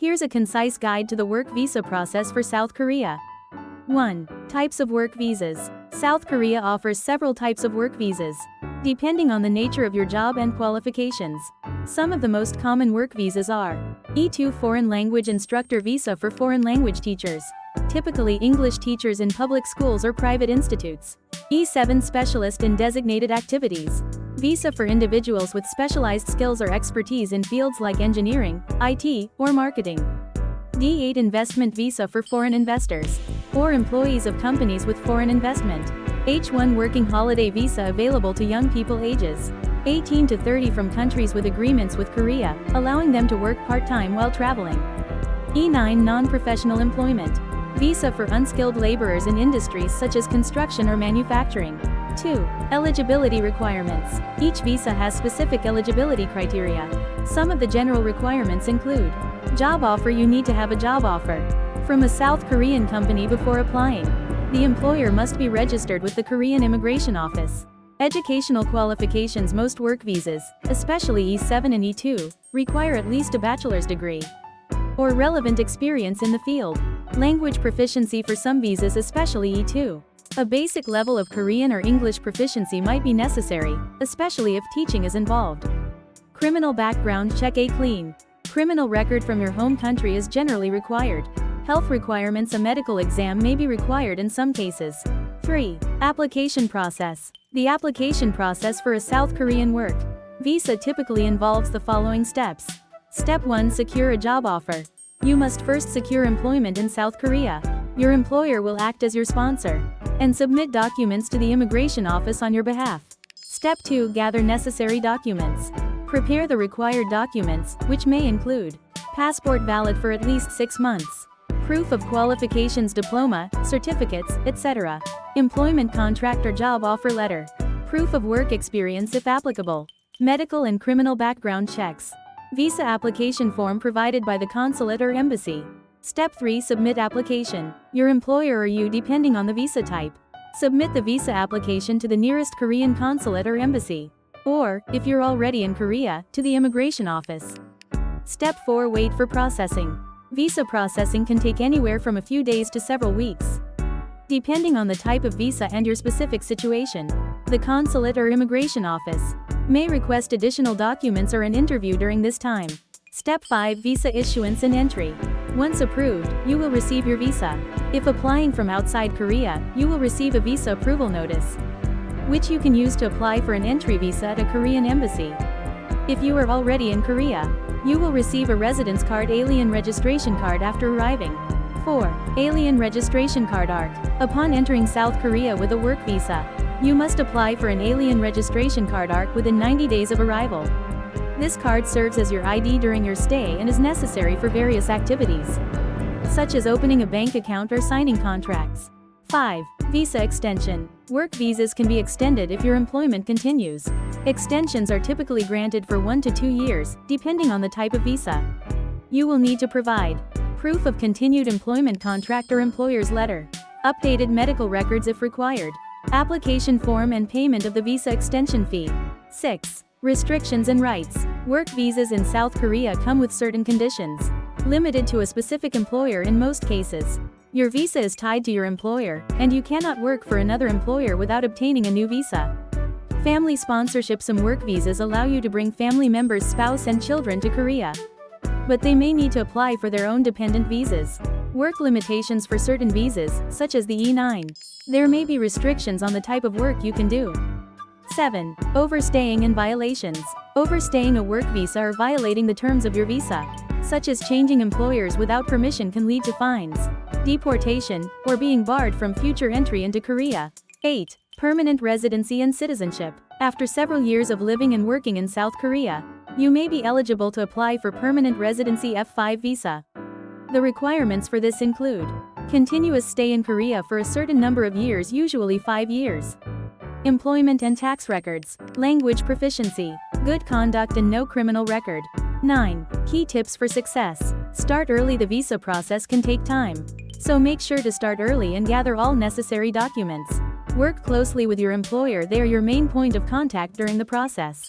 Here's a concise guide to the work visa process for South Korea. 1. Types of work visas. South Korea offers several types of work visas, depending on the nature of your job and qualifications. Some of the most common work visas are E2 Foreign Language Instructor Visa for foreign language teachers, typically English teachers in public schools or private institutes. E7 Specialist in Designated Activities Visa for individuals with specialized skills or expertise in fields like engineering, IT, or marketing. D8 Investment Visa for foreign investors, or employees of companies with foreign investment. H1 Working Holiday Visa available to young people ages 18 to 30 from countries with agreements with Korea, allowing them to work part-time while traveling. E9 Non-Professional Employment Visa for unskilled laborers in industries such as construction or manufacturing. 2. Eligibility requirements. Each visa has specific eligibility criteria. Some of the general requirements include job offer. You need to have a job offer from a South Korean company before applying. The employer must be registered with the Korean Immigration Office. Educational qualifications. Most work visas, especially E7 and E2, require at least a bachelor's degree or relevant experience in the field. Language proficiency. For some visas, especially E2, a basic level of Korean or English proficiency might be necessary, especially if teaching is involved. Criminal background check. A clean criminal record from your home country is generally required. Health requirements. A medical exam may be required in some cases. 3. Application process. The application process for a South Korean work visa typically involves the following steps. Step 1. Secure a job offer. You must first secure employment in South Korea. Your employer will act as your sponsor and submit documents to the immigration office on your behalf. Step 2. Gather necessary documents. Prepare the required documents, which may include passport valid for at least 6 months, proof of qualifications, diploma, certificates, etc., employment contract or job offer letter, proof of work experience if applicable, medical and criminal background checks. Visa application form provided by the consulate or embassy. Step 3. Submit application. Your employer or you, depending on the visa type, submit the visa application to the nearest Korean consulate or embassy, or, if you're already in Korea, to the immigration office. Step 4. Wait for processing. Visa processing can take anywhere from a few days to several weeks, depending on the type of visa and your specific situation. The consulate or immigration office may request additional documents or an interview during this time. Step 5. Visa issuance and entry. Once approved, you will receive your visa. If applying from outside Korea, you will receive a visa approval notice, which you can use to apply for an entry visa at a Korean embassy. If you are already in Korea, you will receive a residence card alien registration card after arriving. 4. Alien registration card ARC. Upon entering South Korea with a work visa, you must apply for an alien registration card ARC within 90 days of arrival. This card serves as your ID during your stay and is necessary for various activities, such as opening a bank account or signing contracts. 5. Visa extension. Work visas can be extended if your employment continues. Extensions are typically granted for 1 to 2 years, depending on the type of visa. You will need to provide proof of continued employment contract or employer's letter, updated medical records if required, application form and payment of the visa extension fee. 6. Restrictions and rights. Work visas in South Korea come with certain conditions, limited to a specific employer in most cases. Your visa is tied to your employer, and you cannot work for another employer without obtaining a new visa. Family sponsorship. Some work visas allow you to bring family members, spouse and children to Korea, but they may need to apply for their own dependent visas. Work limitations. For certain visas, such as the E9, there may be restrictions on the type of work you can do. 7. Overstaying and violations. Overstaying a work visa or violating the terms of your visa, such as changing employers without permission, can lead to fines, deportation, or being barred from future entry into Korea. 8. Permanent residency and citizenship. After several years of living and working in South Korea, you may be eligible to apply for permanent residency F5 visa. The requirements for this include continuous stay in Korea for a certain number of years, usually 5 years, employment and tax records, language proficiency, good conduct and no criminal record. 9. Key tips for success. Start early. The visa process can take time, so make sure to start early and gather all necessary documents. Work closely with your employer. They are your main point of contact during the process,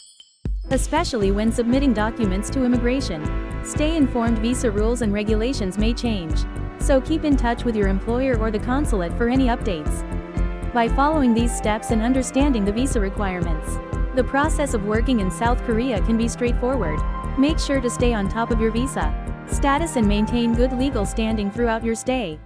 especially when submitting documents to immigration. Stay informed, visa rules and regulations may change, so keep in touch with your employer or the consulate for any updates. By following these steps and understanding the visa requirements, the process of working in South Korea can be straightforward. Make sure to stay on top of your visa status and maintain good legal standing throughout your stay.